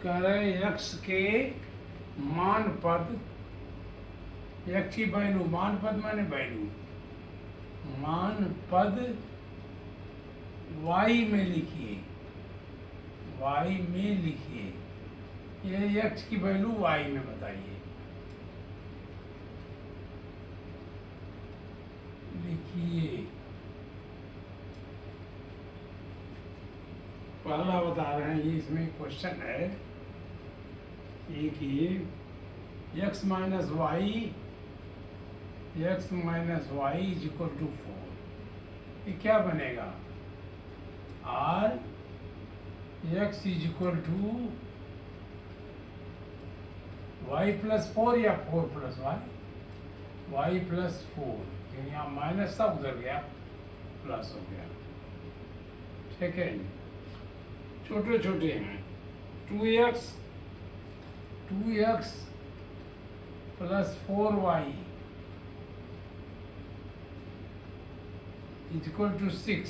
कह रहे यक्स के मान पद, यक्स की वैल्यू, मान पद माने वैल्यू, मान पद y में लिखिए, y में लिखिए। ये यक्स की वैल्यू y में बताइए, लिखिए। पहला बता रहे हैं, ये इसमें क्वेश्चन है कि x minus y, x minus y is equal to 4। ये क्या बनेगा? Or x is equal to y plus 4 या 4 प्लस वाई, वाई प्लस 4, क्योंकि यहाँ माइनस था उधर गया प्लस हो गया। सेकेंड, छोटे छोटे हैं, 2x plus 4y is equal to 6।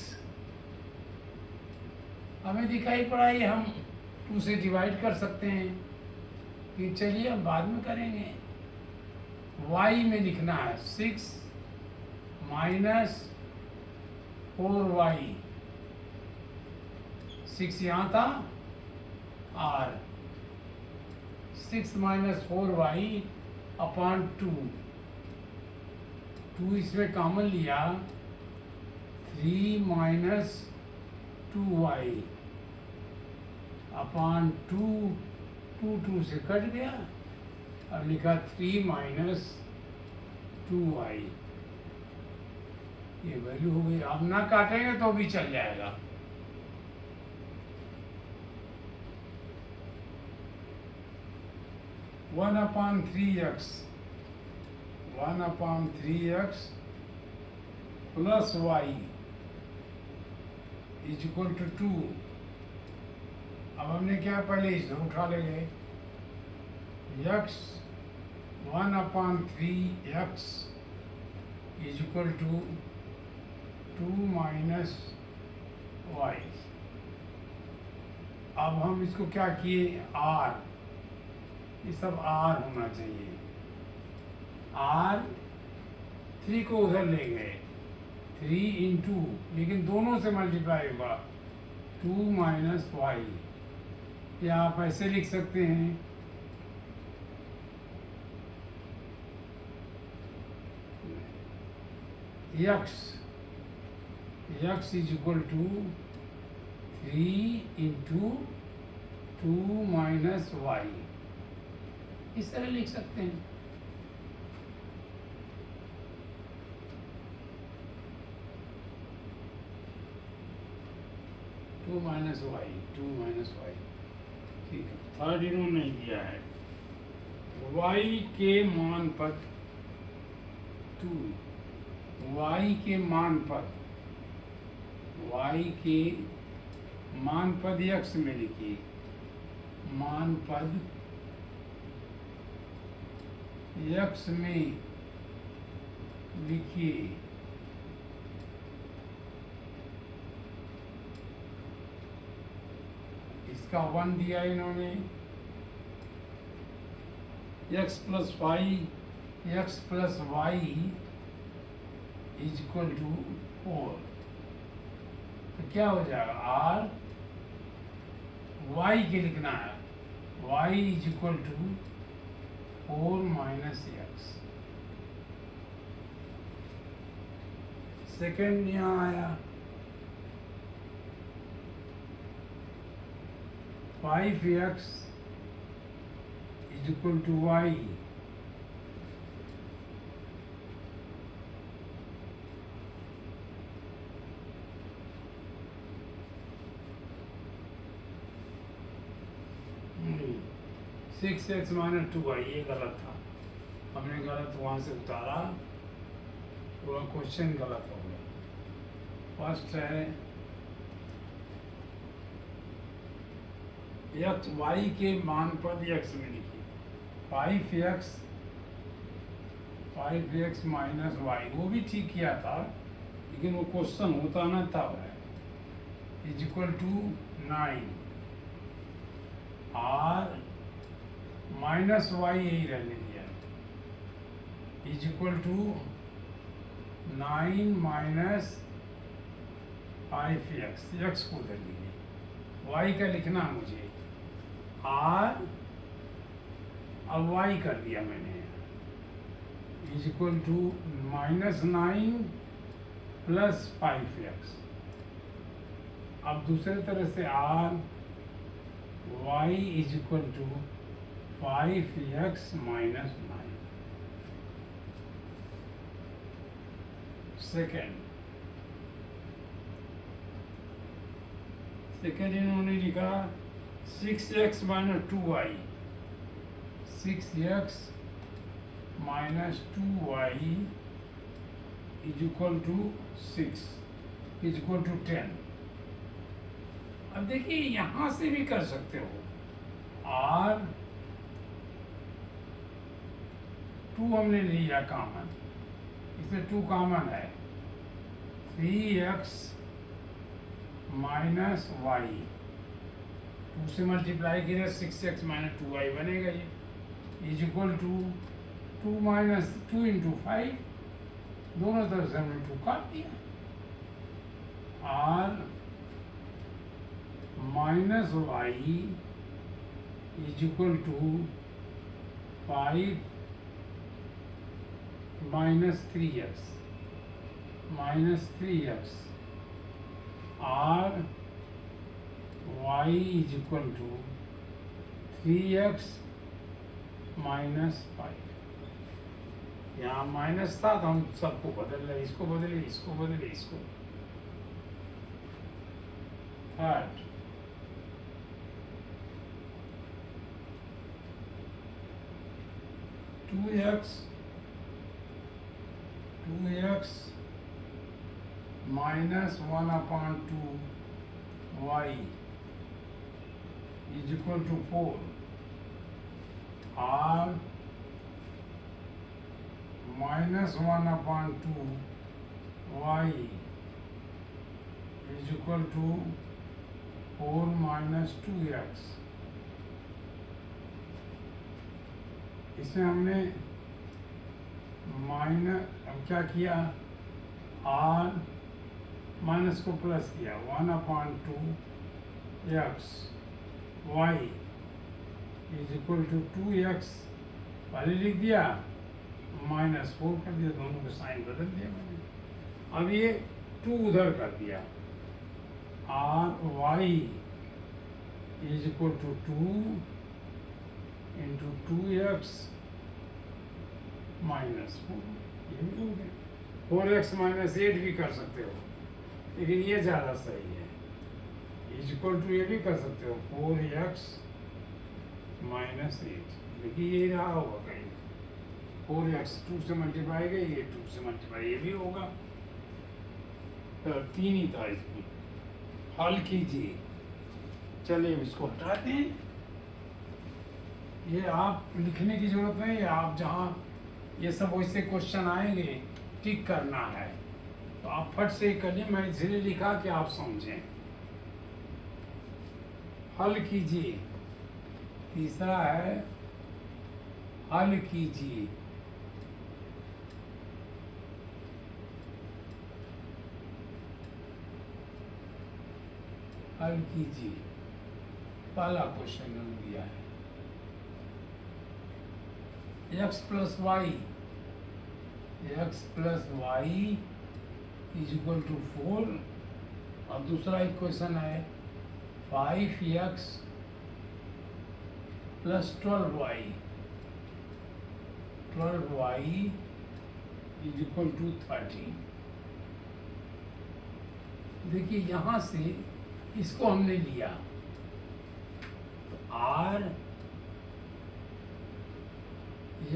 हमें दिखाई पड़ा ये हम 2 से डिवाइड कर सकते हैं, कि चलिए हम बाद में करेंगे। y में लिखना है 6 माइनस 4y, 6 यहाँ था, r 6 माइनस 4y अपॉन 2 इसमें कॉमन लिया, 3 माइनस 2y अपॉन 2 से कट गया, अब लिखा 3 माइनस 2y। ये वैल्यू हो गई। अब ना काटेंगे तो भी चल जाएगा। One upon 3x plus y is equal to 2। अब हमने क्या पहले इसे उठा लेंगे, x 1 upon 3x is equal to 2 minus y। अब हम इसको क्या किए, r, ये सब r होना चाहिए। r 3 को उधर ले गए, 3 इंटू, लेकिन दोनों से मल्टीप्लाई होगा, 2 माइनस y। या आप ऐसे लिख सकते हैं, x is equal to 3 into 2 minus y, इस तरह लिख सकते हैं। टू माइनस वाई, ठीक है। थर्ड इन्होंने नहीं दिया है, y के मान पद 2, y के मान पद, y के मान पद x में लिखिए, मान पद x में लिखिए। इसका 1 दिया इन्होंने, x plus y is equal to 4। तो क्या हो जाएगा, r y के लिखना है, y is equal to 4 minus x। Second यहाँ आया 5x is equal to y। Six x minus 2y, ये गलत था, हमने गलत वहाँ से उतारा, पूरा क्वेश्चन गलत हो गया। फर्स्ट है x y के मान पद x में लिखिए, 5x माइनस y, वो भी ठीक किया था, लेकिन वो क्वेश्चन होता ना तब है, is equal to 9। r minus y यही रहने दिया is equal to 9 minus 5x, x को उधर लीजिए, y का लिखना मुझे r, अब y कर दिया मैंने, is equal to -9 plus 5x। अब दूसरे तरह से r y is equal to 5x minus 9। Second इन्होंने लिखा 6x minus 2y, 6x minus 2y is equal to 6 is equal to 10। अब देखिए यहां से भी कर सकते हो, r 2 हमने लिया कॉमन, इसमें 2 कॉमन है, 3x माइनस वाई, 2 से मल्टीप्लाई किया 6x माइनस 2y बनेगा ये, is equal to 2 minus 2 into 5, दोनों तरफ से हमने 2 काट दिया, r minus y is equal to 5 minus 3x minus 3x, r y is equal to 3x minus 5। यहाँ माइनस था तो हम सबको बदल रहे, इसको बदले, इसको बदले, इसको। Third, two x minus 1/2 y is equal to 4, r minus 1/2 y is equal to 4 minus 2x। इसमें हमने माइनस, अब क्या किया, r माइनस को प्लस किया, 1/2 x y is equal to 2x, पहले लिख दिया, -4 कर दिया, दोनों के साइन बदल दिया मैंने। अब ये 2 उधर कर दिया, r y is equal to 2 into 2x minus 4, ये भी हो गया। 4x माइनस 8 भी कर सकते हो, लेकिन ये ज़्यादा सही है, इज इक्वल टू ये भी कर सकते हो 4x माइनस 8, देखिए ये रहा होगा कहीं, 4x 2 से मल्टीप्लाई गई, ये 2 से मल्टीप्लाई, ये भी होगा, तो 3 ही था इसमें। हल कीजिए, चलिए इसको हटाते हैं, ये आप लिखने की जरूरत नहीं है, आप जहाँ ये सब वैसे क्वेश्चन आएंगे टिक करना है तो आप फट से ही करिए, मैं इसलिए लिखा कि आप समझें। हल कीजिए, तीसरा है हल कीजिए, हल कीजिए, पहला क्वेश्चन मैंने दिया है, x plus y is equal to 4, और दूसरा इक्वेशन है 5x plus 12y is equal to 13। देखिए यहाँ से इसको हमने लिया, तो r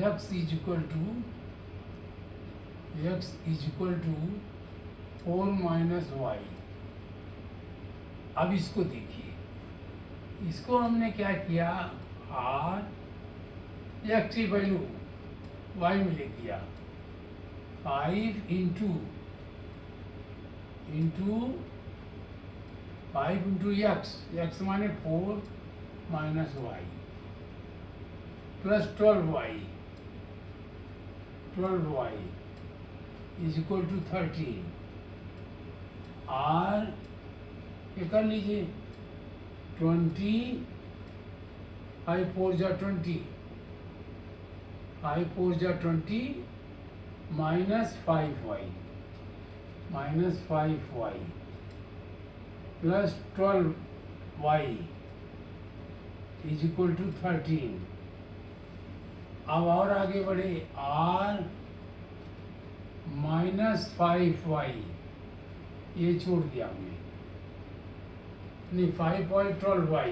x is equal to 4 minus y. अब इसको देखिए, इसको हमने क्या किया, r x की वैल्यू y में ले दिया, 5 इंटू 5 इंटू x माने 4 minus y, plus 12y, 12y is equal to 13। Or ये कर लीजिए, 20, 5 4 जा 20, 5 4 जा 20 minus 5y, minus 5y plus 12y is equal to 13। अब और आगे बढ़े, r माइनस 5y, ये छोड़ दिया हमने, नहीं 5y 12y,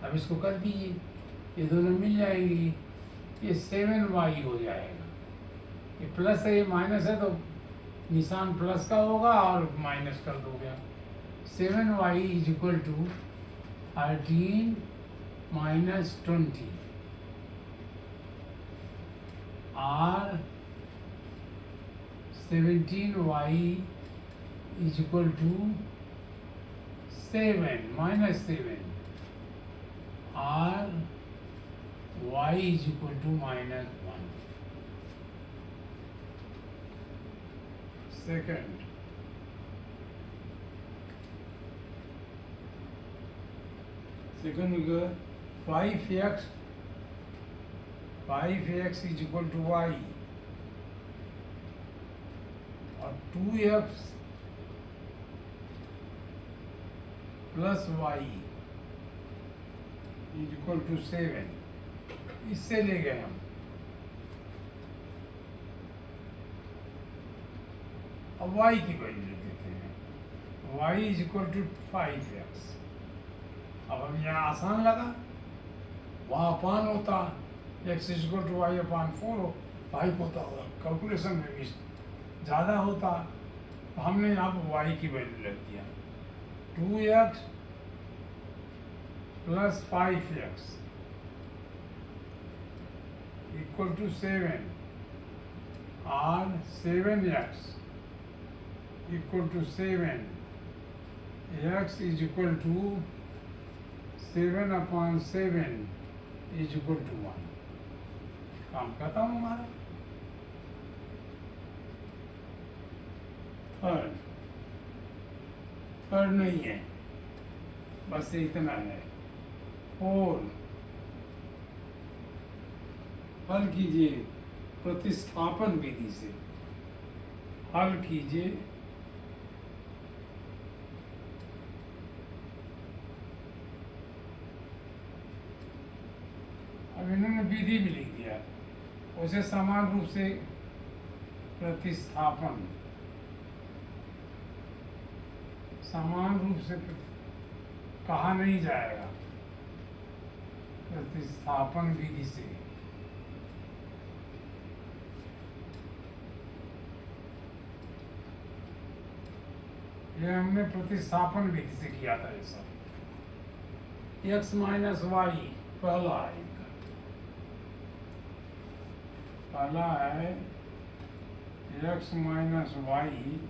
अब इसको कर दीजिए, ये दोनों मिल जाएंगी, ये 7y हो जाएगा। ये प्लस है ये माइनस है तो निशान प्लस का होगा और माइनस कर दोगे। 7y is equal to 13 minus 20। Or 17y is equal to 7 minus 7। Or y is equal to minus 1। Second, second 5x is equal to y और 2x plus y is equal to 7। इससे ले गए हम। अब y की value लिख देते हैं, y is equal to 5x। अब हम यहाँ आसान लगा, वहाँ अपान होता, x is equal to y upon 4 5 होता, कैलकुलेशन में भी ज़्यादा होता, तो हमने यहाँ पर y की वैल्यू लिख दिया, 2x plus 5x equal to 7 और 7x equal to 7, x is equal to 7 upon 7 is equal to 1। काम खत्म हमारा। थर्ड नहीं है, बस इतना है। 4 हल कीजिए प्रतिस्थापन विधि से, हल कीजिए अब इन्होंने विधि भी लिख दिया, उसे समान रूप से प्रतिस्थापन, समान रूप से कहा नहीं जाएगा, प्रतिस्थापन विधि से। ये हमने प्रतिस्थापन विधि से किया था। ये सब x माइनस वाई पहला है, इनका पहला है x minus y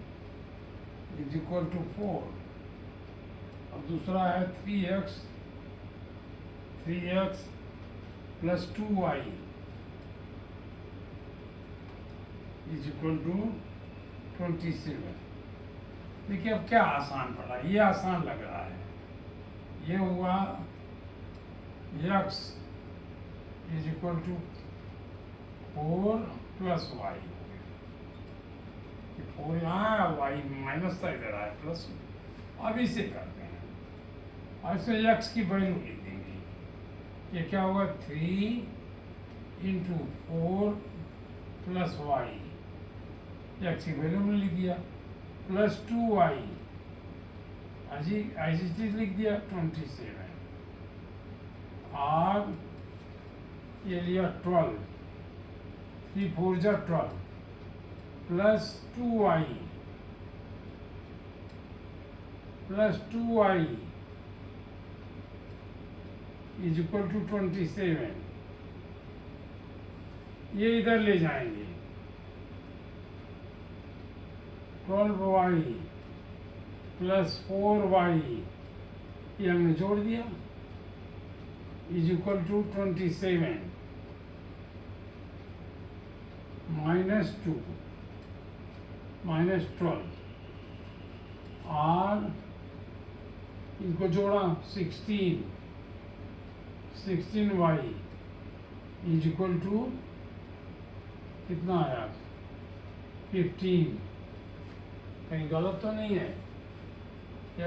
is equal to 4 और दूसरा है 3x plus 2y is equal to 27। देखिए अब क्या आसान पड़ा, ये आसान लग रहा है। ये हुआ x is equal to 4 plus y, 4 यहाँ है, वाई माइनस था, इधर आया प्लस। अब इसे करते हैं और इसे x की वैल्यू लिख देंगे। ये क्या होगा 3 इंटू 4 प्लस वाई, x की वैल्यू में लिख दिया, प्लस 2y ऐसी चीज लिख दिया 27 और ये लिया 12, 3 4 जा 12 plus 2y is equal to 27। ये इधर ले जाएंगे, 12y प्लस 4y ये हमने जोड़ दिया इज इक्वल टू 27 -2 -12 और इनको जोड़ा 16y इज इक्वल टू कितना आया 15। कहीं गलत तो नहीं है?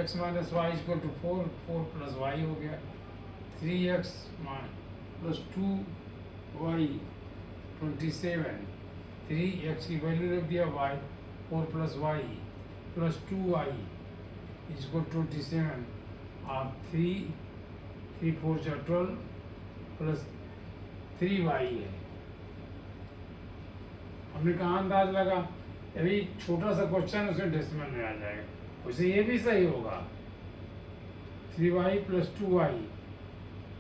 x minus y is equal to 4 4 plus y हो गया 3x प्लस 2y 27 3x की वैल्यू रख दिया y 4 plus y plus 2y is equal 27 और 3 4 जा 12 प्लस 3y है। हमने कहाँ अंदाज लगा? अभी छोटा सा क्वेश्चन उसमें डेसिमल में आ जाएगा, उसे ये भी सही होगा 3y प्लस 2y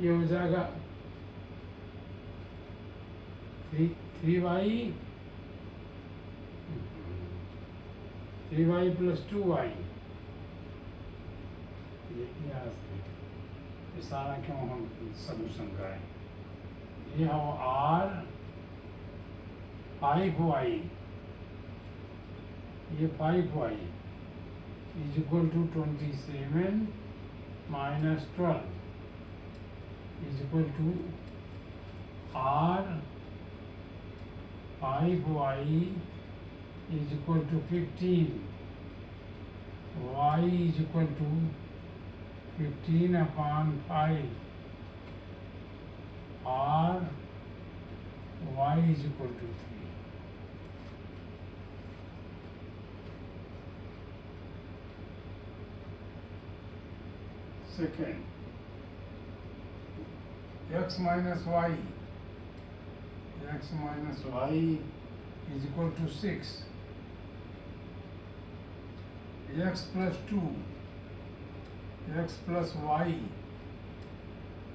ये हो जाएगा 3y प्लस 2y ये सारा क्यों हम सॉल्यूशन करें? ये हो r 5y ये 5y इज इक्वल टू 27 माइनस 12 is equal to r 5y is equal to 15 y is equal to 15/5 r y is equal to 3। Second, x minus y is equal to 6, x plus 2 x plus y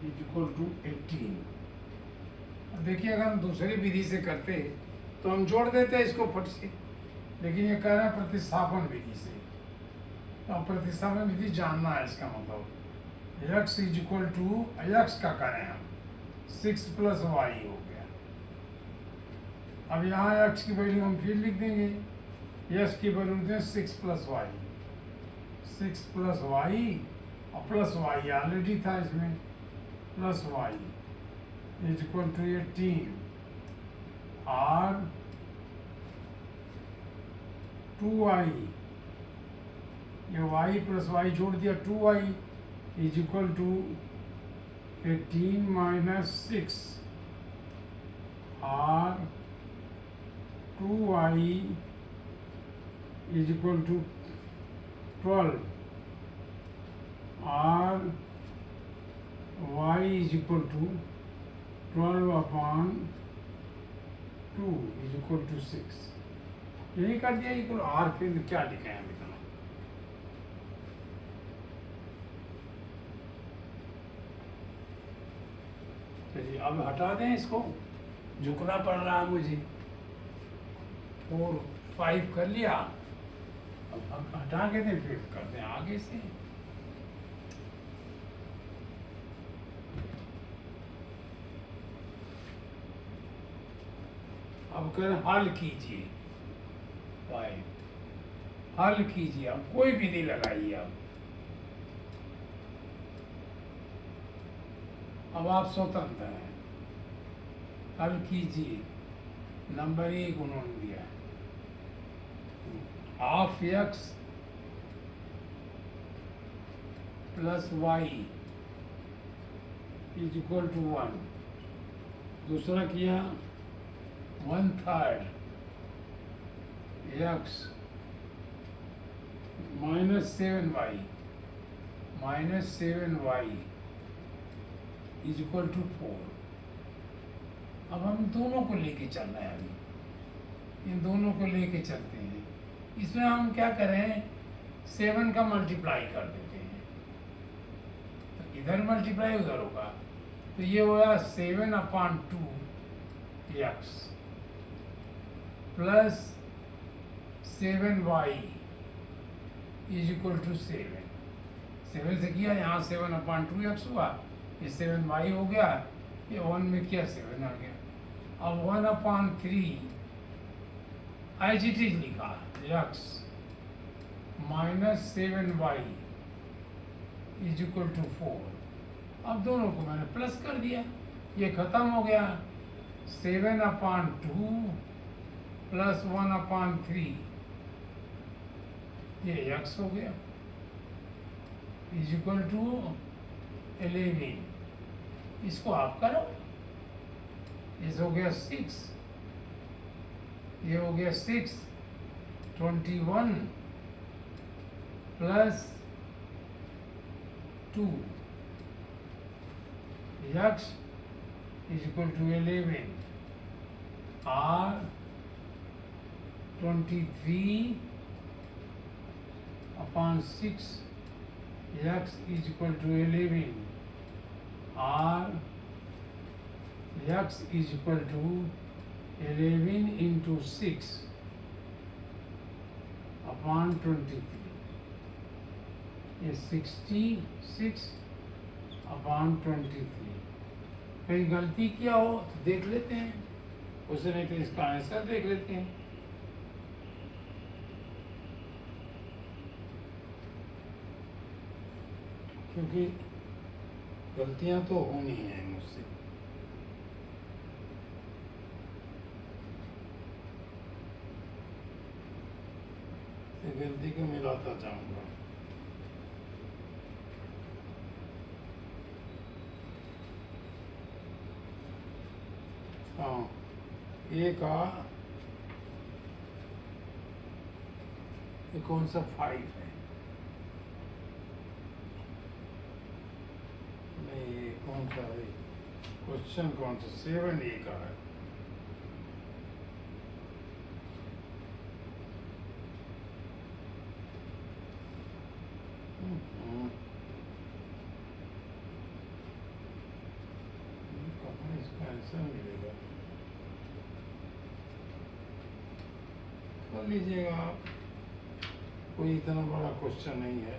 is equal to 18। अब देखिए अगर हम दूसरी विधि से करते तो हम जोड़ देते हैं इसको फट से, लेकिन ये कह रहा है प्रतिस्थापन विधि से। तो प्रतिस्थापन विधि जानना है, इसका मतलब x is equal to x का करें हम 6 प्लस वाई हो गया। अब यहाँ x की वैल्यू हम फिर लिख देंगे, x की वैल्यू दें 6 प्लस वाई और प्लस वाई ऑलरेडी था इसमें plus y is equal to 18 और 2y ये y प्लस वाई जोड़ दिया 2y is equal to 18 minus 6 or 2y is equal to 12 or y is equal to 12/2 is equal to 6। यही कर दिया इक्वल r, फिर क्या लिखा है अभी? चलिए अब हटा दें इसको, झुकना पड़ रहा है मुझे। 4 5 कर लिया, अब हम हटा के दें फिर करते हैं आगे से। अब करें हल कीजिए, 5 हल कीजिए। अब कोई विधि लगाइए। अब आप स्वतंत्र हैं, हल कीजिए। नंबर 1 उन्होंने दिया half x plus y is equal to 1। दूसरा किया 1/3 x minus 7y is equal to 4। अब हम दोनों को लेके चलना है, अभी इन दोनों को लेके चलते हैं। इसमें हम क्या करें, 7 का मल्टीप्लाई कर देते हैं, तो इधर मल्टीप्लाई उधर होगा, तो ये होगा 7/2 x plus 7y is equal to 7 से किया, यहाँ 7/2 x हुआ, ये 7y हो गया, ये 1 में किया 7 आ गया। अब 1/3 एज इट इज लिखा x minus 7y is equal to 4। अब दोनों को मैंने प्लस कर दिया, ये खत्म हो गया। 7/2 प्लस 1/3 ये x हो गया इज इक्वल टू 11। इसको आप करो, इस हो गया 6, ये हो गया 6, 21 plus 2 x is equal to 11 r 23/6 x is equal to 11 r x is equal to 11 into 6/23। ये 66/23। कहीं गलती किया हो तो देख लेते हैं, उसे नहीं तो इसका आंसर देख लेते हैं। क्योंकि गलतियां तो होनी है मुझसे। गलती को मिलाता जाऊंगा। हाँ, ये का ये कौन सा 5 है? नहीं, ये कौन सा है? क्वेश्चन कौन सा? 7A का है। कहाँ इसका आंसर मिलेगा? कर लीजिएगा आप, कोई इतना बड़ा क्वेश्चन नहीं है।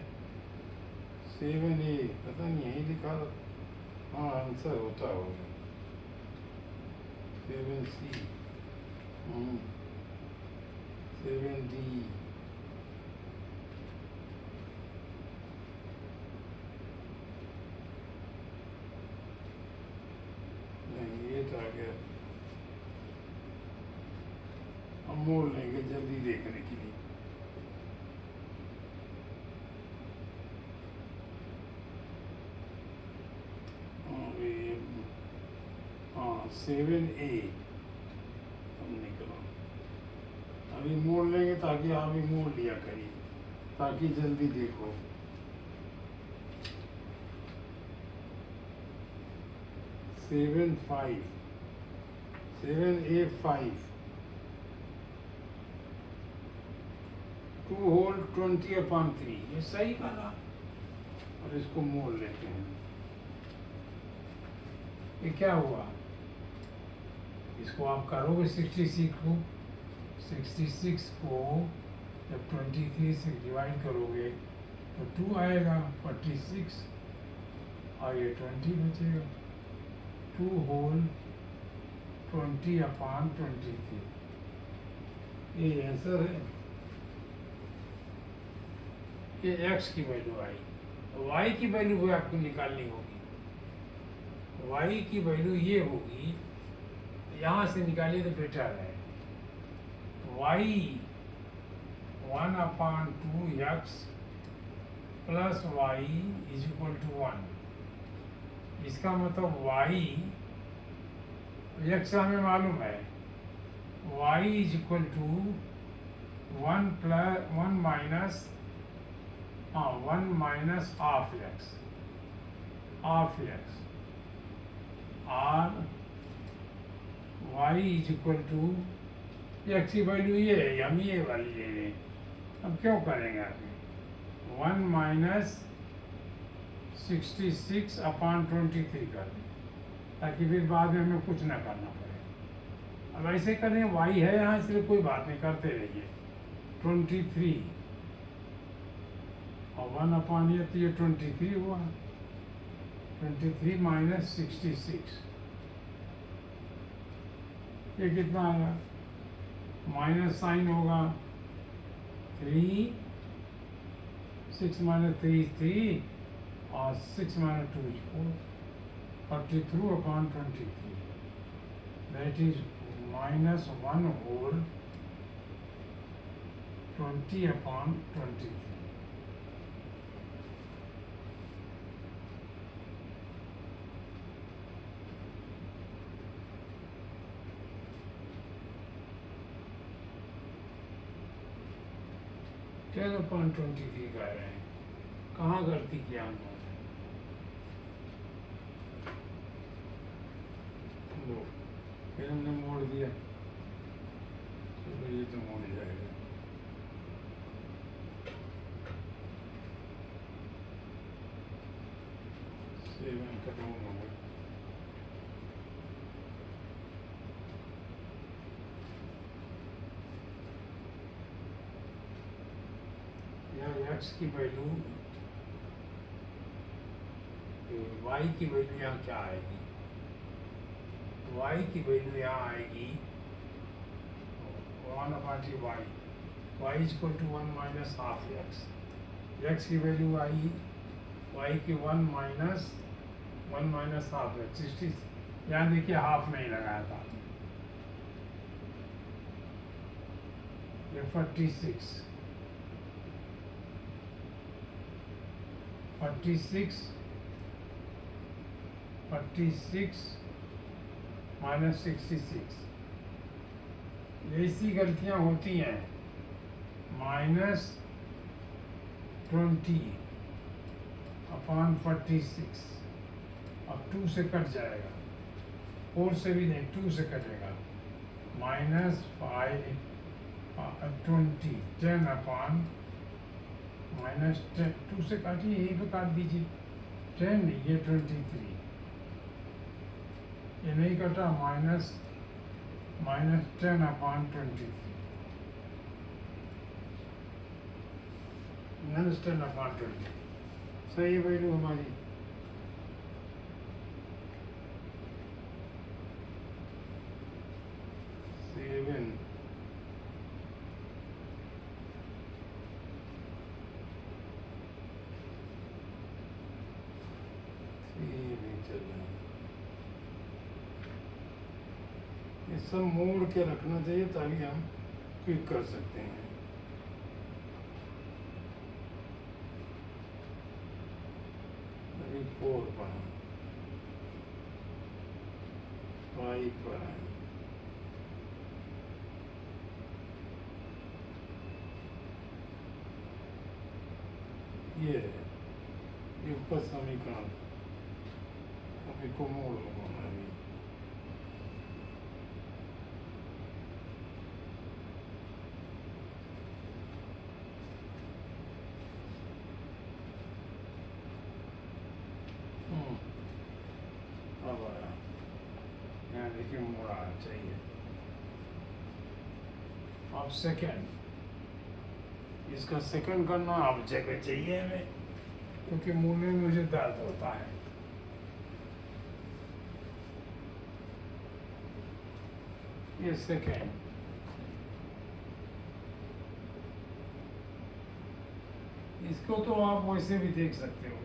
7A पता नहीं यही लिखा, हाँ आंसर होता होगा 7C, 7D, नहीं ये तो आ गया। हम मोड़ लेंगे जल्दी देखने के लिए। हाँ 7A हम निकला। अभी मोड़ लेंगे ताकि आप भी मोड़ लिया करिए, ताकि जल्दी देखो। सेवन 7A 5 2 होल 20/3, ये सही कहा। और इसको मोड़ लेते हैं। ये क्या हुआ? इसको आप करोगे 66 को जब 23 से डिवाइड करोगे तो 2 आएगा, 46 और ये 20 बचेगा। 2 होल 20/23 ये आंसर है। ये x की वैल्यू आई, y की वैल्यू भी आपको निकालनी होगी। y की वैल्यू ये होगी, यहाँ से निकालिए तो बेटर है। y 1/2x plus y is equal to 1। इसका मतलब y x हमें मालूम है, y is equal to 1 minus half x और y is equal to x की वैल्यू ये है, हम ये वाली ले रहे हैं। अब क्यों करेंगे आगे? 1 माइनस 66/23 कर दें, ताकि फिर बाद में हमें कुछ ना करना पड़े। अब ऐसे करें, y है यहाँ, इसलिए कोई बात नहीं, करते रहिए। 23 और 1 ये तो ये 23 हुआ। 23 माइनस 66, ये कितना आया? माइनस साइन होगा 3, 6 माइनस 3 is 3 और 6 minus 2 is 4, 43/23, that is -1 whole 20/23. Ten upon 23 कर रहे हैं, कहाँ गलती किया हम लोगों ने? लो, फिर हमने मोड़ दिया, चलो ये तो मोड़ जाएगा। सेवन खत्म हो गया। x की वैल्यू y की वैल्यू यहाँ क्या आएगी? y की वैल्यू यहाँ आएगी 1/3y, y = 1 minus half x, x की वैल्यू आई y की 1 minus half x, 60, यहाँ देखिए हाफ नहीं लगाया था, ये 46 minus 66, ऐसी गलतियाँ होती हैं। -20/46, अब 2 से कट जाएगा, 4 से भी नहीं, 2 से कटेगा, -5 20 10/, -10, 2 से काटिए, यही पे काट दीजिए, 10, ये 23, ये नहीं कटा, -10/23, -10/20, सही वैल्यू हमारी। सेवन ये सब मोड़ के रखना चाहिए ताकि हम क्विक कर सकते हैं। अभी 4 पर 5 पर है, ये ऊपर समीकरण, अभी को मोड़ लगाना है। अब आया, यहाँ देखिए मोड़ आना चाहिए। अब सेकंड, इसका सेकंड करना अब जगह चाहिए हमें, क्योंकि मुड़ने में मुझे दर्द होता है। ये सेकंड, इसको तो आप वैसे भी देख सकते हो,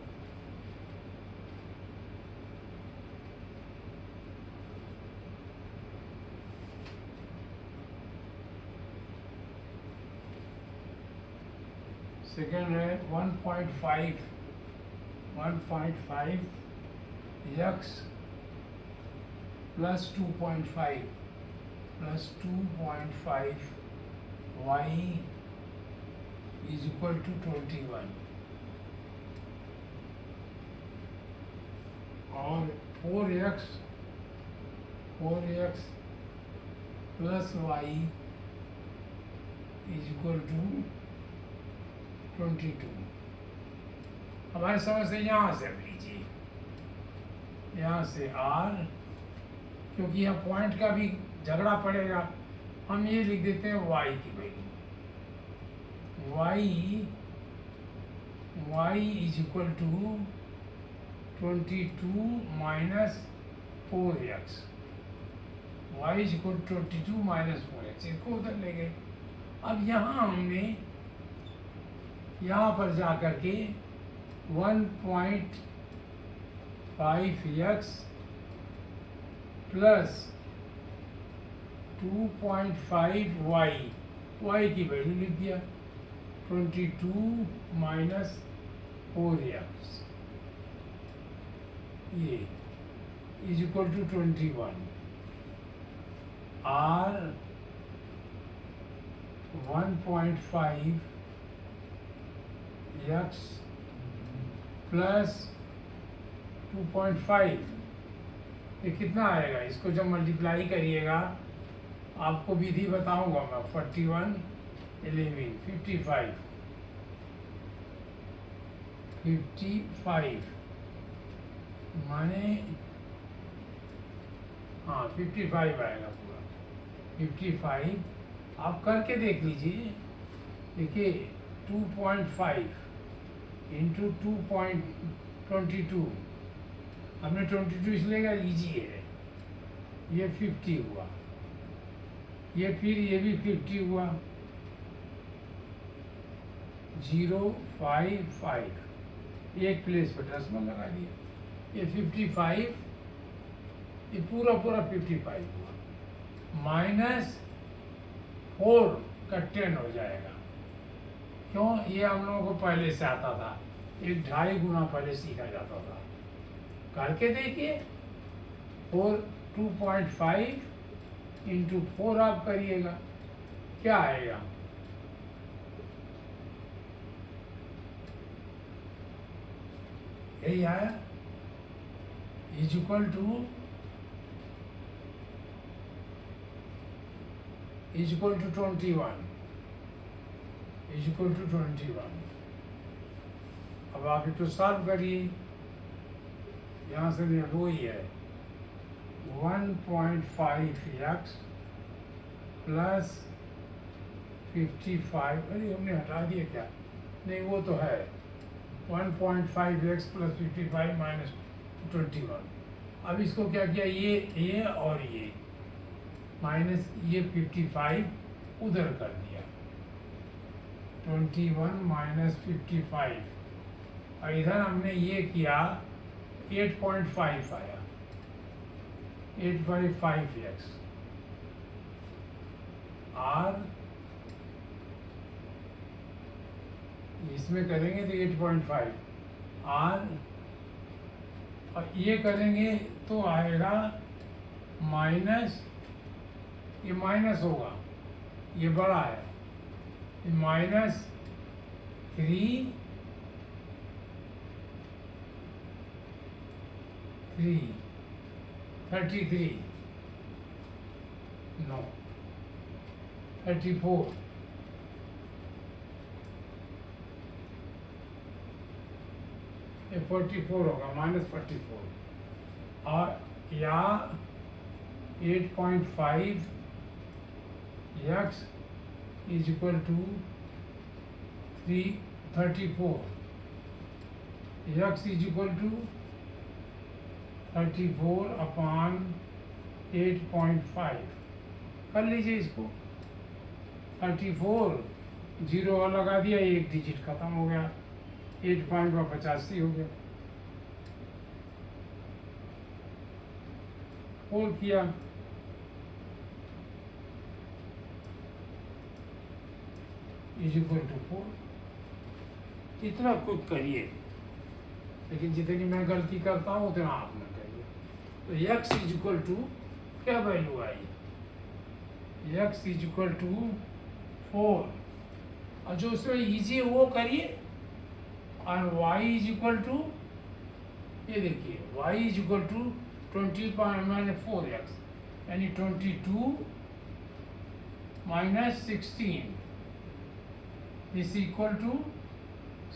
सेकंड है 1.5 x plus 2.5 plus 2.5 y is equal to 21, और 4x plus y is equal to 22। हमारी समझ से यहाँ से लीजिए, यहाँ से r, क्योंकि यहाँ पॉइंट का भी झगड़ा पड़ेगा, हम ये लिख देते हैं y की value, y is equal to 22 minus 4x, y is equal 22 minus 4x, इसको उधर ले गए। अब यहाँ हमने यहाँ पर जा कर के 1.5x प्लस 2.5y, y की वैल्यू लिख दिया 22 माइनस 4x, ये is equal to 21। r 1.5x plus 2.5, ये कितना आएगा? इसको जब मल्टीप्लाई करिएगा, आपको विधि बताऊंगा मैं। 41 11 55 माने, हाँ 55 आएगा पूरा 55। आप करके देख लीजिए। देखिए 2.5 इंटू 2.22, हमने 22 इसलिए का ईजी है, ये 50 हुआ, ये फिर ये भी 50 हुआ, 055, एक प्लेस पर डेसिमल लगा दिया, ये 55, ये पूरा 55 हुआ, माइनस 4 का 10 हो जाएगा। क्यों? ये हम लोगों को पहले से आता था, 1.5 गुना पहले सीखा जाता था। करके देखिए, 2.5 इंटू 4 आप करिएगा, क्या आएगा? यही आया, is equal to 21, is equal to 21। अब आप इसको सॉल्व करिए, यहाँ से दो ही है, 1.5x प्लस 55, अरे हमने हटा दिया क्या? नहीं, वो तो है 1.5x प्लस 55 माइनस 21। अब इसको क्या किया? ये और ये माइनस, ये 55 उधर कर दिया, 21 माइनस 55, और इधर हमने ये किया 8.5 आया, 8/5x r, इसमें करेंगे तो 8.5 r, और ये करेंगे तो आएगा माइनस, ये माइनस होगा, ये बड़ा है, ये माइनस 33 नो 34, ये 44 होगा, माइनस 44, और या 8.5x is equal to 34, x is equal to 34/8.5, कर लीजिए इसको। 34, 0 और लगा दिया, एक डिजिट खत्म हो गया, 8.85 हो गया। 4 किया, इज इक्वल टू 4। इतना कुछ करिए, लेकिन जितनी मैं गलती करता हूँ उतना आप न करिए। तो x इज इक्वल टू क्या वैल्यू आई? x इज इक्वल टू 4, और जो उसमें ईजी है वो करिए। और y इज इक्वल टू, ये देखिए y is equal to 20/4x, यानी 22 माइनस 16 इज इक्वल टू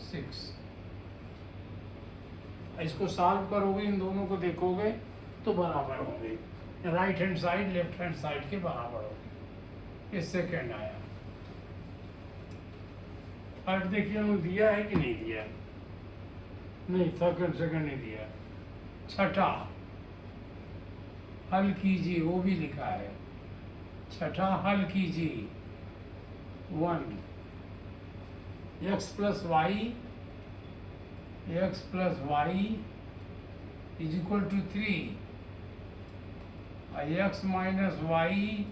6। इसको सॉल्व करोगे, इन दोनों को देखोगे तो बराबर होंगे, right hand side left hand side के बराबर होंगे। ये सेकेंड आया। थर्ड देखिए उन्होंने दिया है कि नहीं दिया? नहीं, सेकेंड नहीं दिया। छठा हल कीजिए, वो भी लिखा है। छठा, हल कीजिए। 1 x plus y is equal to 3 और x minus y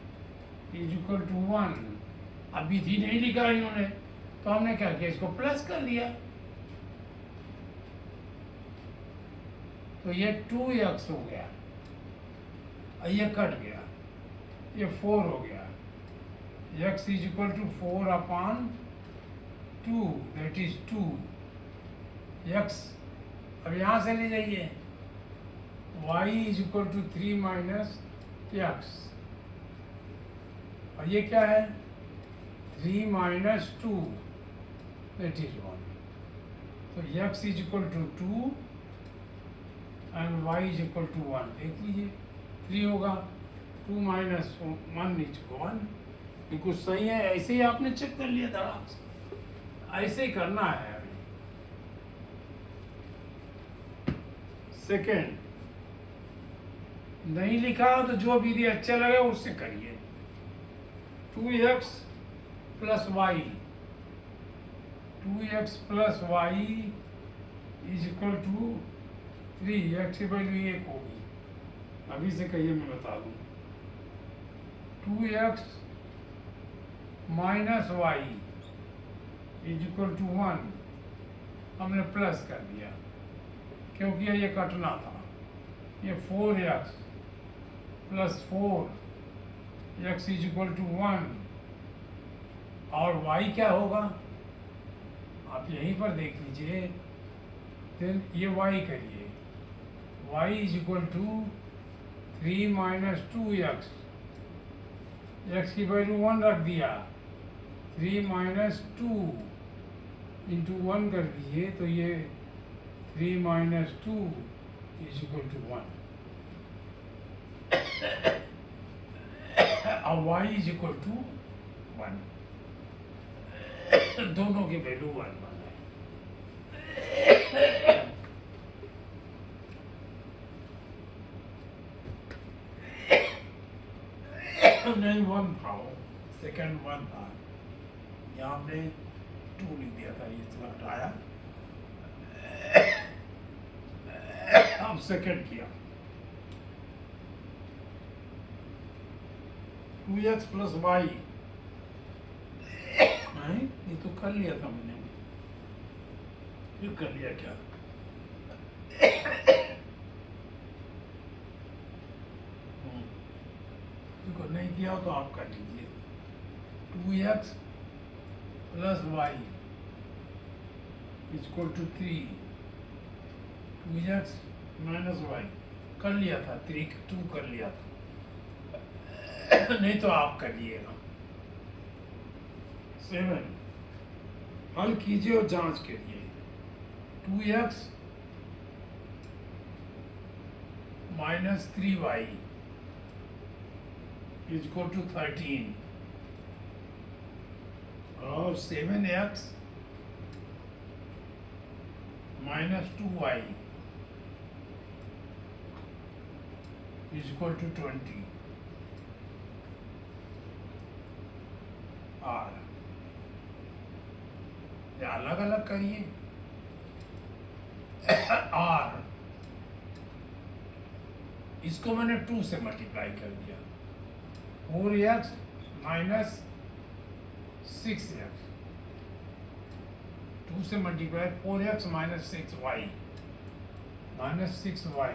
is equal to 1। अब विधि नहीं लिखा इन्होंने, तो हमने क्या किया, इसको प्लस कर दिया। तो ये 2x हो गया और ये कट गया, ये 4 हो गया। x is equal to 4 upon 2, that is 2 x। अब यहाँ से ले जाइए, y is equal to 3 minus x, और ये क्या है, 3 माइनस 2, दैट इज 1। तो x is equal to 2 and y is equal to 1। देख लीजिए 3 होगा, 2 माइनस 1 इज 1। बिल्कुल सही है, ऐसे ही आपने चेक कर लिया धड़ाक से, ऐसे ही करना है अभी। सेकेंड, नहीं लिखा तो जो विधि अच्छा लगे उससे करिए। 2x plus y, 2x plus y is equal to 3। x की वैल्यू 1 होगी, अभी से कहिए मैं बता दूं। 2x minus y is equal to 1, हमने प्लस कर दिया क्योंकि ये कटना था। ये 4x plus 4 x is equal to 1, और y क्या होगा आप यहीं पर देख लीजिए। फिर ये y करिए, y is equal to 3 minus 2x, x की वैल्यू 1 रख दिया, 3 माइनस 2 इंटू 1 कर दिए, तो ये 3 माइनस 2 इज इक्वल टू 1, और y इज इक्वल टू 1। दोनों की वैल्यू 1 बन है। नहीं 1 था, सेकंड 1 था, यहाँ हमने 2 लिख दिया था, ये थोड़ा हटाया, अब सेकंड किया। 2x प्लस वाई, नहीं ये तो कर लिया था मैंने, ये कर लिया क्या, देखो नहीं किया तो आप कर लीजिए। 2x plus y is equal to 3, 2x minus y कर लिया था, 2 कर लिया था, नहीं तो आप कर लिएगा। 7, हल कीजिए और जांच करिए। 2x minus 3y is equal to 13, और 7x minus 2y is equal to 20। और अलग अलग करिए। r इसको मैंने 2 से मल्टीप्लाई कर दिया, 4x माइनस 6x, 2 से multiply 4x minus 6y minus 6y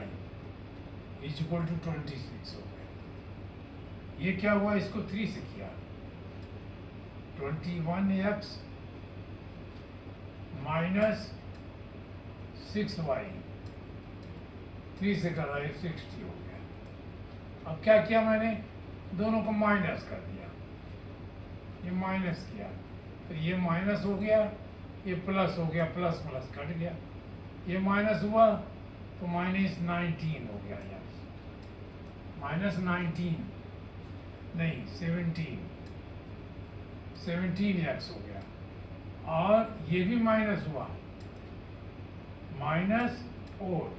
is equal to 26 हो गया। ये क्या हुआ, इसको 3 से किया, 21x माइनस 6y, 3 से कर रहा है 60 हो गया। अब क्या किया मैंने, दोनों को माइनस कर दिया, ये माइनस किया तो ये माइनस हो गया, ये प्लस हो गया, प्लस प्लस कट गया, ये माइनस हुआ तो माइनस 19 हो गया, यहाँ माइनस 19 नहीं 17x हो गया, और ये भी माइनस हुआ, माइनस 4,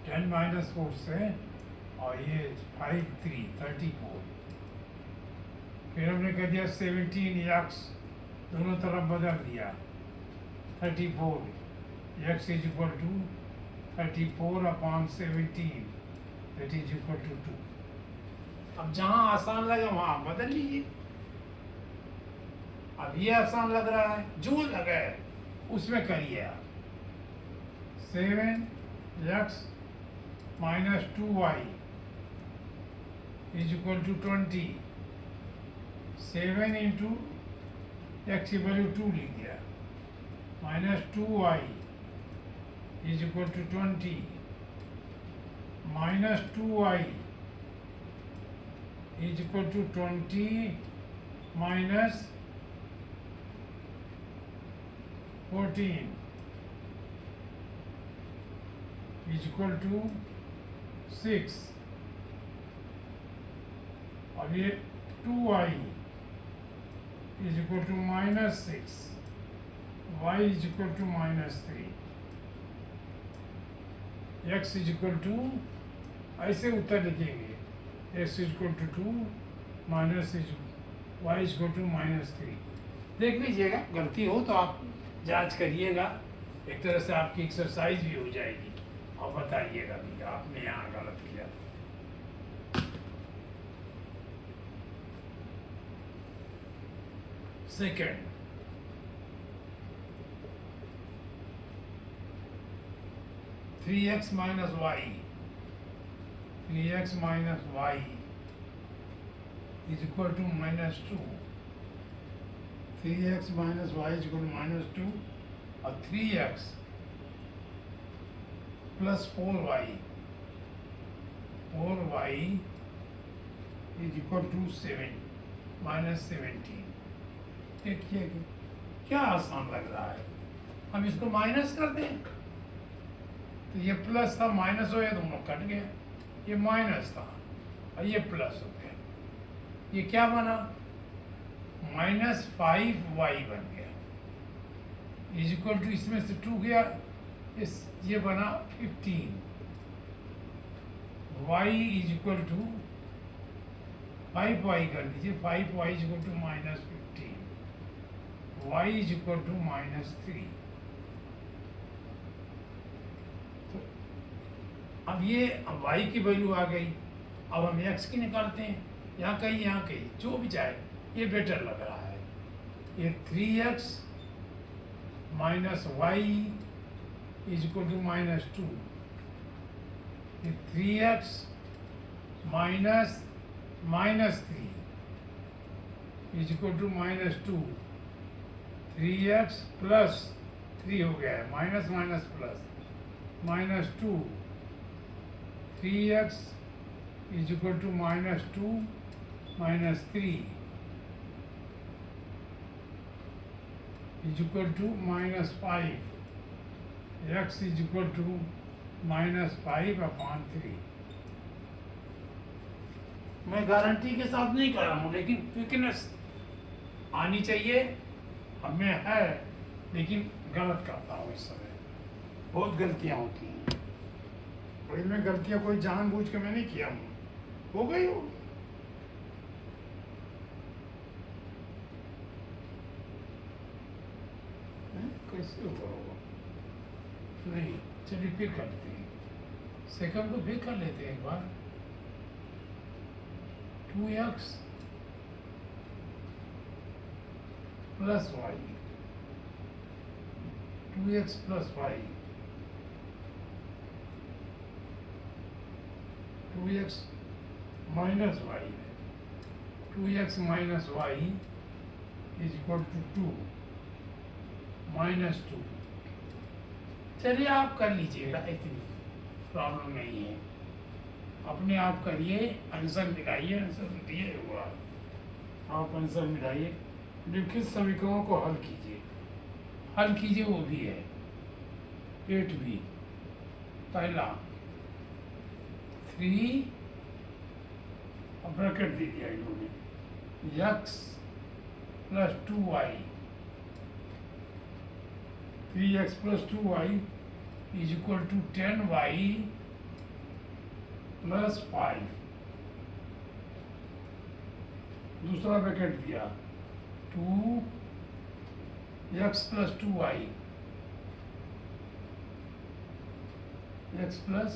10 माइनस 4 से और ये 5 3 34। फिर हमने कह दिया 17x, दोनों तरफ बदल दिया 34, x is equal to 34/17, that is equal to 2। अब जहाँ आसान लगा वहाँ बदल लीजिए। अब ये आसान लग रहा है, जो लगा है उसमें करिए आप। 7x minus 2y is equal to 20। 7 into x की वैल्यू 2 लिख दिया, minus 2y is equal to 20, minus 2y is equal to 20 minus 14 is equal to 6। अब ये 2y is equal to minus 6, y is equal to minus 3, x is equal to, ऐसे उत्तर लिखेंगे, x is equal to 2 minus y is equal to minus 3। देख लीजिएगा, गलती हो तो आप जांच करिएगा, एक तरह से आपकी एक्सरसाइज भी हो जाएगी और बताइएगा भी आपने यहाँ गलत किया। Second, three x minus y is equal to minus 2। 3x minus y is equal to minus 2 और 3x plus 4y is equal to 7 minus 17। देखिए क्या आसान लग रहा है। हम इसको माइनस कर दें तो ये प्लस था, माइनस हो गया, दोनों कट गए। ये माइनस था और ये प्लस हो गया। ये क्या बना? माइनस 5y बन गया, इज इक्वल टू, इसमें से 2 गया, ये बना 15। y is equal to 5y कर दीजिए, 5y is equal to minus 15, y is equal to minus 3। तो अब ये y की वैल्यू आ गई। अब हम x की निकालते हैं, यहाँ कहीं जो भी चाहे, ये बेटर लग रहा है। ये 3x minus y is equal to minus 2। ये 3x minus 3 is equal to minus 2। 3x plus 3 हो गया है, minus minus plus, minus 2। 3x is equal to minus 2 minus 3 is equal to minus 5। x is equal to minus 5/3। मैं guarantee के साथ नहीं कर रहा हूँ, लेकिन क्विकनेस आनी चाहिए। अब मैं है, लेकिन गलत करता हूँ इस समय, बहुत गलतियाँ होती हैं। और इनमें गलतियाँ कोई जानबूझ के मैं नहीं किया हूँ, हो गई हो। कैसे होगा? नहीं, चलिए फिर कर लेते हैं, सेकंड को फिर कर लेते हैं एक बार। 2x plus y, 2x plus y, 2x minus y, 2x minus y is equal to 2 minus 2। चलिए आप कर लीजिएगा, इतनी प्रॉब्लम नहीं है। अपने आप करिए, आंसर मिलाइए, आंसर दिए हुआ आप आंसर मिलाइए, लिखित समीकरणों को हल कीजिए, वो भी है 8 भी। पहला 3 ब्रैकेट दे दिया इन्होंने, x plus 2y, 3x plus 2y is equal to 10y plus 5, दूसरा ब्रैकेट दिया 2x plus 2y, x plus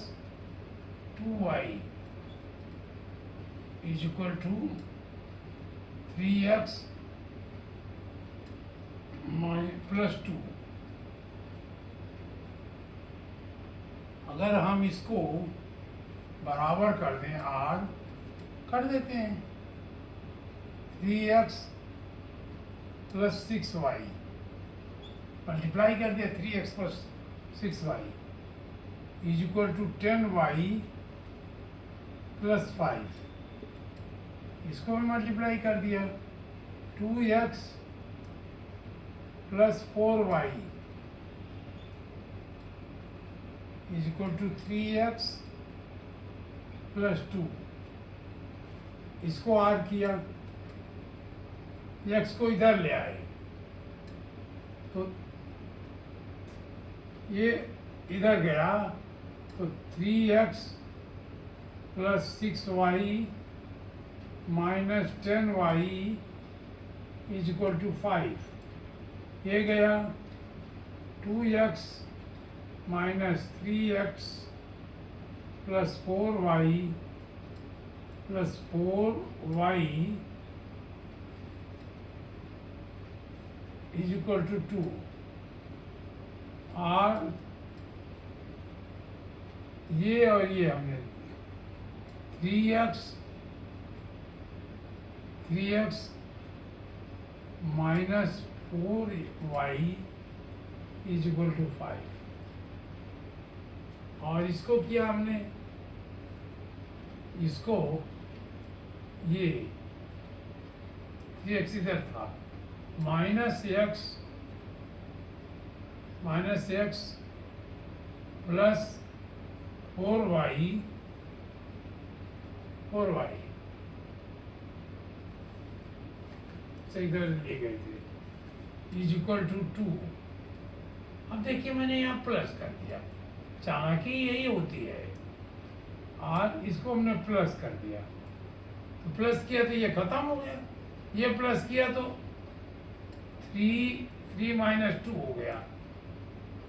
2y is equal to 3x plus 2। अगर हम इसको बराबर कर दें, r कर देते हैं 3x प्लस 6y, मल्टीप्लाई कर दिया 3x plus 6y is equal to 10y plus 5, इसको भी मल्टीप्लाई कर दिया 2x plus 4y is equal to 3x plus 2, इसको r किया, x को इधर ले आए तो ये इधर गया तो 3x plus 6y minus 10y is equal to 5, ये गया 2x minus 3x plus 4y plus 4y is equal to 2, और ये और ये हमने 3x minus 4y is equal to 5, और इसको किया हमने, इसको ये 3x इधर था माइनस x प्लस 4y से इधर ले गए थे इज इक्वल टू 2। अब देखिए मैंने यहाँ प्लस कर दिया, चालाकी यही होती है, और इसको हमने प्लस कर दिया, तो प्लस किया तो ये खत्म हो गया, ये प्लस किया तो 3 माइनस 2 हो गया,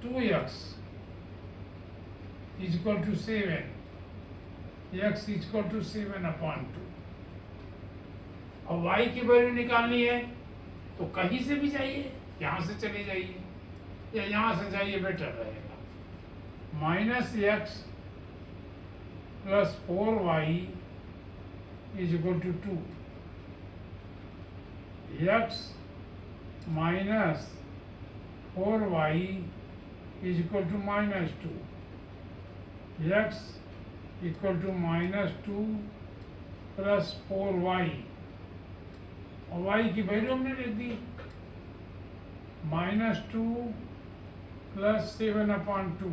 2x is equal to 7, x is equal to 7/2। और y की वैल्यू निकालनी है तो कहीं से भी जाइए, यहाँ से चले जाइए या यहाँ से जाइए, बेटर रहेगा। Minus x plus 4y is equal to 2, x minus 4y is equal to minus 2, x equal to minus 2 plus 4y, और y की वैल्यू हमने लिख दी -2 प्लस 7/2।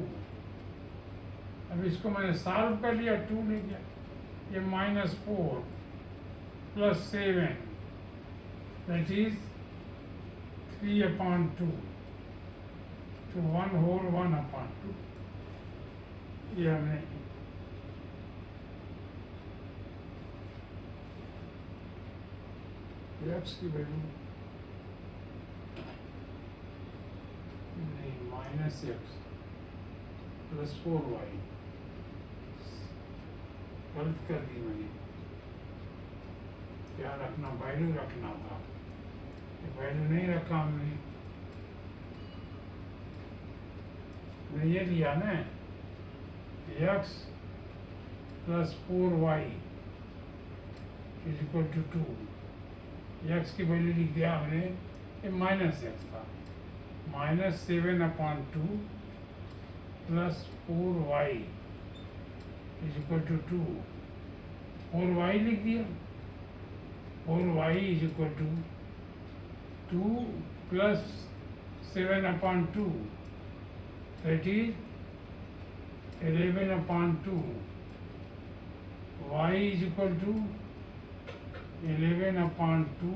अब इसको मैंने सॉल्व कर लिया, 2 ले गया, ये -4 प्लस 7 दैट इज 3/2, तो 1 होल 1/2, ये हमने x की वैल्यू नहीं, -x प्लस 4y, गलत कर दी मैंने, क्या रखना, वैल्यू रखना था, ये वैल्यू नहीं रखा हमने, ये लिया ना x plus 4y is equal to 2, x की वैल्यू लिख दिया हमने, ये -x था, -7/2 plus 4y is equal to 2, 4y लिख दिया, 4y is equal to 2 plus 7/2 that is 11/2, y is equal to 11/2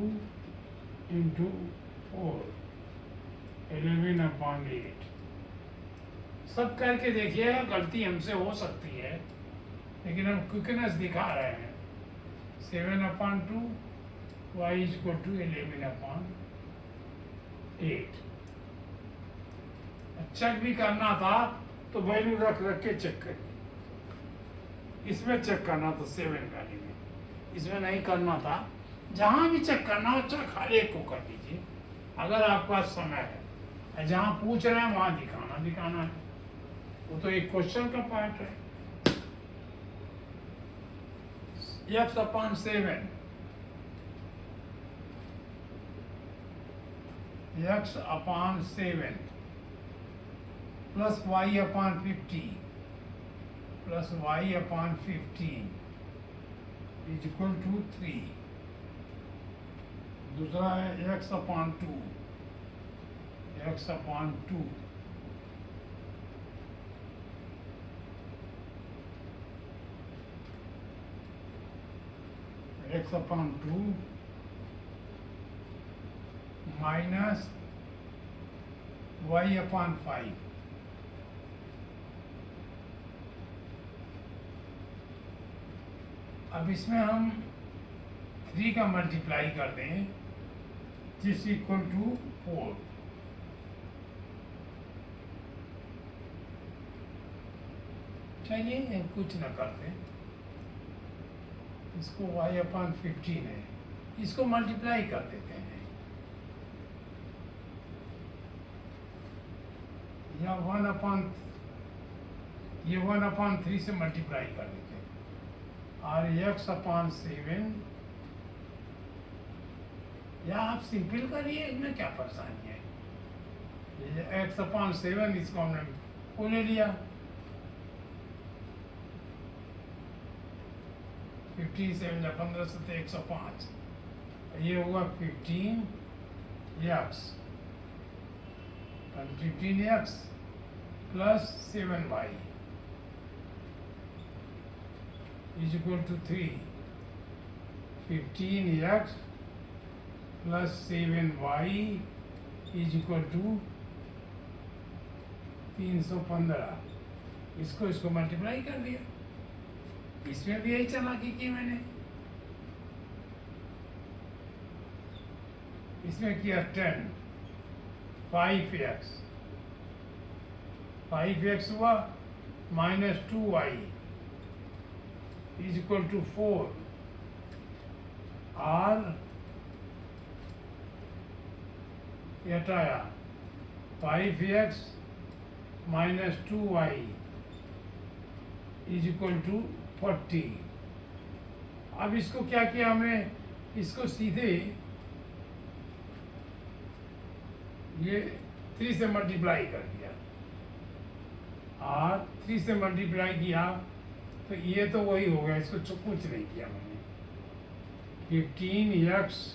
into 4, 11/8। सब करके देखिए, गलती हमसे हो सकती है, लेकिन हम क्विकनेस दिखा रहे हैं 7/2 y इक्वल टू 11/8। चेक भी करना था तो वैल्यू रख रख के चेक करिए। इसमें चेक करना था 7 वैल्यू में, इसमें नहीं करना था। जहाँ भी चेक करना हो चेक हर एक को कर लीजिए अगर आपके पास समय है। जहाँ पूछ रहे हैं वहाँ दिखाना है, वो तो एक क्वेश्चन का पार्ट है। x/7 x/7 plus y/50 plus y/15 is equal to 3। दूसरा है x/2 x/2 x/2 minus y/5। अब इसमें हम 3 का मल्टीप्लाई कर दें जिस इक्वल टू 4। चलिए कुछ न करते, इसको y/15 है, इसको मल्टीप्लाई कर देते हैं या 1/3 से मल्टीप्लाई कर देते हैं। और x/7 या आप सिंपल करिए, इसमें क्या परेशानी है। ये x/7 इसको हमने वो ले लिया 15 7 या 15 से 105। ये होगा 15x 15x plus 7y is equal to 3। 15x plus 7y is equal to 315। इसको मल्टीप्लाई कर दिया। इसमें भी यही चालाकी की मैंने, इसमें किया 10 5x हुआ minus 2y is equal to 4। और हटाया 5x minus 2y is equal to 40। अब इसको क्या किया हमने, इसको सीधे ये 3 से मल्टीप्लाई कर दिया और 3 से मल्टीप्लाई किया तो ये तो वही हो गया, इसको कुछ नहीं किया मैंने। 15x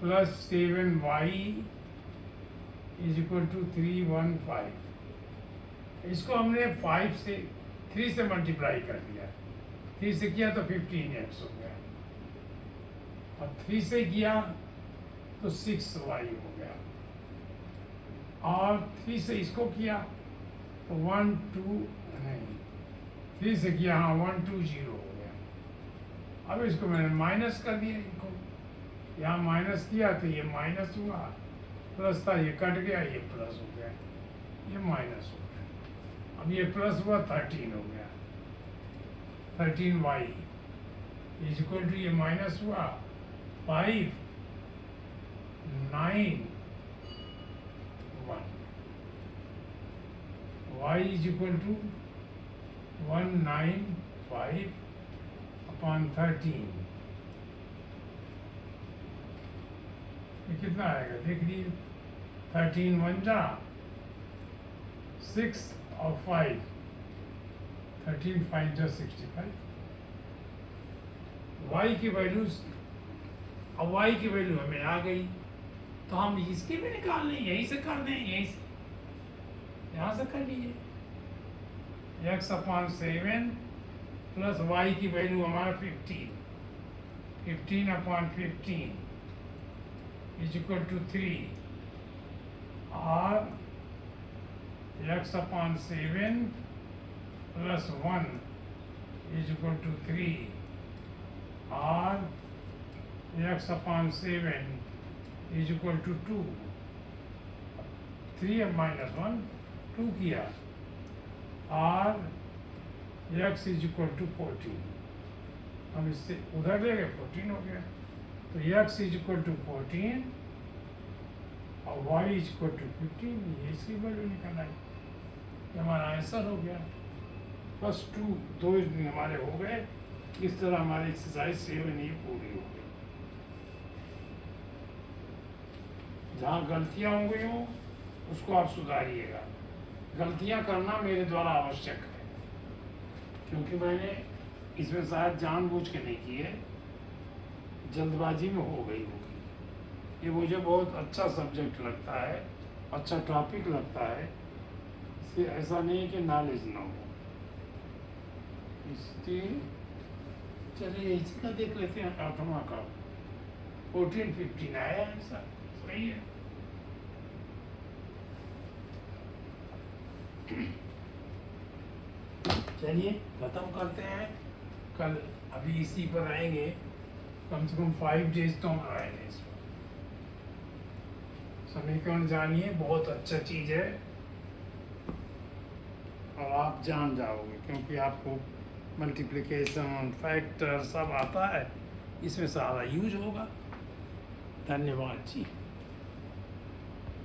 plus 7y is equal to 315। इसको हमने 3 से मल्टीप्लाई कर दिया। 3 से किया तो 15x हो गया और 3 से किया तो 6y हो गया और 3 से इसको किया तो 1 2 नहीं 3 से किया, हाँ 1 2 0 हो गया। अब इसको मैंने माइनस कर दिया, इनको यहाँ माइनस किया तो ये माइनस हुआ, प्लस था ये कट गया, ये प्लस हो गया, ये माइनस हो गया। अब ये प्लस हुआ 13 हो गया। 13y इज इक्वल टू ये माइनस हुआ 5 9 1। y is equal to 195 upon 13। ये कितना आएगा देख लीजिए। 13 1 जा 6 और 5 13 5 जा 65। y की वैल्यूज, अब y की वैल्यू हमें आ गई तो हम इसके भी निकाल लें, यहीं से कर दें, यहीं से यहाँ से कर लीजिए। x/7 प्लस y की वैल्यू हमारा 15 15/15 इज इक्वल टू 3 और x/7 plus 1 is equal to 3 और x upon 7 is equal to 2। 3 अब -1 2 किया और x इज इक्वल टू 14। हम इससे उधर ले गए 14 हो गया, तो x इज इक्वल टू 14 और y इज इक्वल टू 15। ये इसकी वैल्यू निकल आई, ये हमारा आंसर हो गया। बस 2 हमारे हो गए। इस तरह हमारी एक्सरसाइज 7 ये पूरी हो गई। जहाँ गलतियाँ हो गई हो उसको आप सुधारिएगा। गलतियाँ करना मेरे द्वारा आवश्यक है, क्योंकि मैंने इसमें शायद जानबूझ के नहीं की है, जल्दबाजी में हो गई होगी। ये मुझे बहुत अच्छा सब्जेक्ट लगता है, अच्छा टॉपिक लगता है। इससे ऐसा नहीं है कि नॉलेज ना हो। इसके चलिए इसी का देख लेते हैं। 8वां का 14-15 आया आंसर, सही है। चलिए खत्म करते हैं। कल अभी इसी पर आएंगे, कम से कम 5 डेज तो हम आएंगे इस पर। समीकरण जानिए, बहुत अच्छा चीज़ है और आप जान जाओगे, क्योंकि आपको मल्टीप्लिकेशन फैक्टर सब आता है, इसमें सारा यूज होगा। धन्यवाद जी।